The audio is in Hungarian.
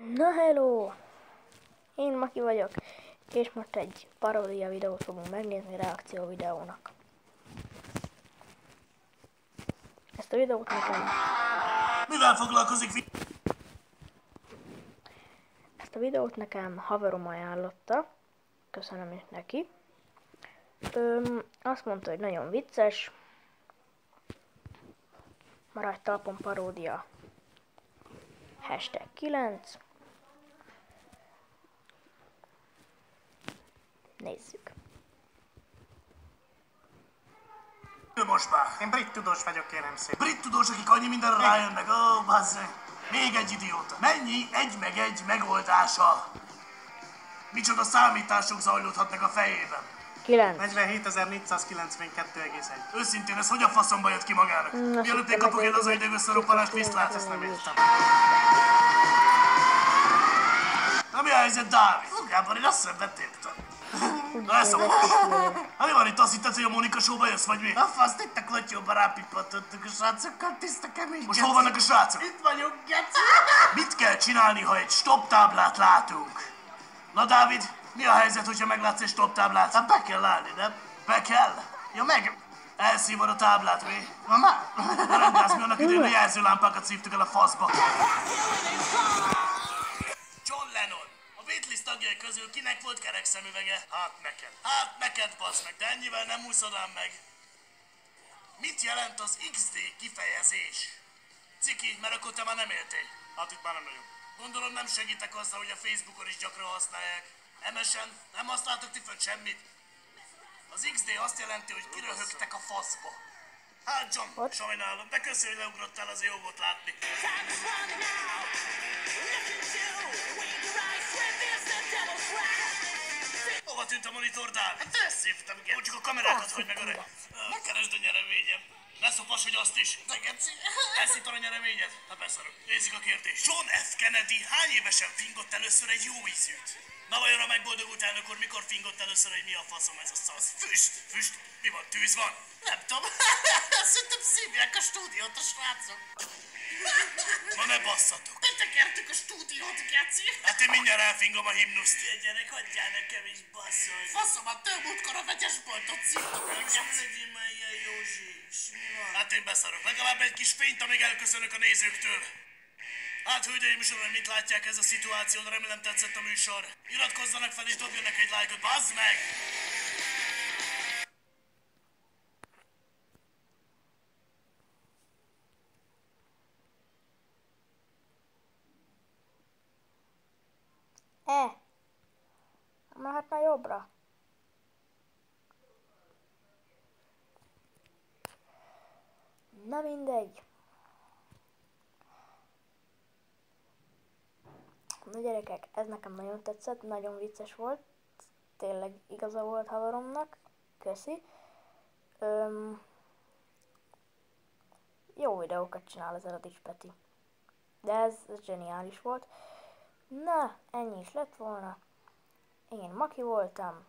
Na hello! Én Maki vagyok, és most egy paródia videót fogunk megnézni reakció videónak. Ezt a videót nekem... Mivel foglalkozik? Ezt a videót nekem haverom ajánlotta. Köszönöm is neki. Azt mondta, hogy nagyon vicces. Maradj talpon paródia. #9. Nézzük. Most már. Én brit tudós vagyok, kérem szépen. Brit tudós, akik annyi mindenre rájönnek. Ó, bazzeg. Még egy idióta. Mennyi 1/1 megoldása? Micsoda számítások zajlódhatnak a fejében? 9. 47.492,1. Őszintén, ez hogy a faszomba jött ki magának? Mielőtt én kapok egy az ideg összeroppanást, viszlát, ezt nem értem. Na mi a helyzet, Dávid? Gábor, én azt szenvedtéltem. Na ez a... Hát mi van itt, azt hitted, hogy a Monika showba jössz, vagy mi? A fasz, itt a klotyóba rápippantottuk a srácokkal, tiszta kemény. Most hol vannak a srácok? Itt vagyunk, geci. Mit kell csinálni, ha egy stop táblát látunk? Na Dávid, mi a helyzet, hogyha meglátsz egy stop táblát? Hát be kell állni, nem? Be kell? Ja, meg... Elszívod a táblát, mi? Na már. Ne rendázz, mi annak idején a jelzőlámpákat szívtuk el a faszba. John Lennon. A Beatles tagjai közül kinek volt kerek szemüvege? Hát neked. Hát neked, bassz meg, de ennyivel nem úszod ám meg. Mit jelent az XD kifejezés? Ciki, mert akkor te már nem éltél. Hát itt már nem nagyon. Gondolom nem segítek azzal, hogy a Facebookon is gyakran használják. MS-en nem használtok ti fönt semmit. Az XD azt jelenti, hogy kiröhögtek a faszba. Hát John, sajnálom, de köszi, hogy leugrottál, azért jó volt látni. Hova tűnt a monitor, Dávid? Hát elszívtam, igen. Csak a kamerákat hagyd meg, öreg. Keresd a nyereményem. Ne szopass, hogy azt is. De geci. Elszívtam a nyereményet? Hát beszarok. Nézzük a kérdést. John F. Kennedy hány évesen fingott először egy jó ízűt? Na vajon a megboldogult elnök úr mikor fingott először, hogy mi a faszom ez a szasz? Füst! Füst! Mi van? Tűz van? Nem tudom. Szerintem szívják a stúdiót a srácok. Ma ne basszatok. Betekertük a stúdiót, geci. Hát én mindjárt elfingom a himnuszt. Gyerek, hagyjál nekem is basszol. Faszomat, te múltkor a vegyesboltot szívtam el, geci. Legyél már ilyen Józsi. Hát én beszarok. Legalább egy kis fényt, amíg elköszönök a nézőktől. Hát, hölgyeim és uraim, mint látják ez a szituáció, de remélem tetszett a műsor. Iratkozzanak fel és dobjanak egy lájkot, bazd meg! Mehetne jobbra. Na mindegy. Na gyerekek, ez nekem nagyon tetszett, nagyon vicces volt. Tényleg igaza volt haveromnak. Köszi. Jó videókat csinál ez a Radics Peti. De ez zseniális volt. Na, ennyi is lett volna. Én Maki voltam.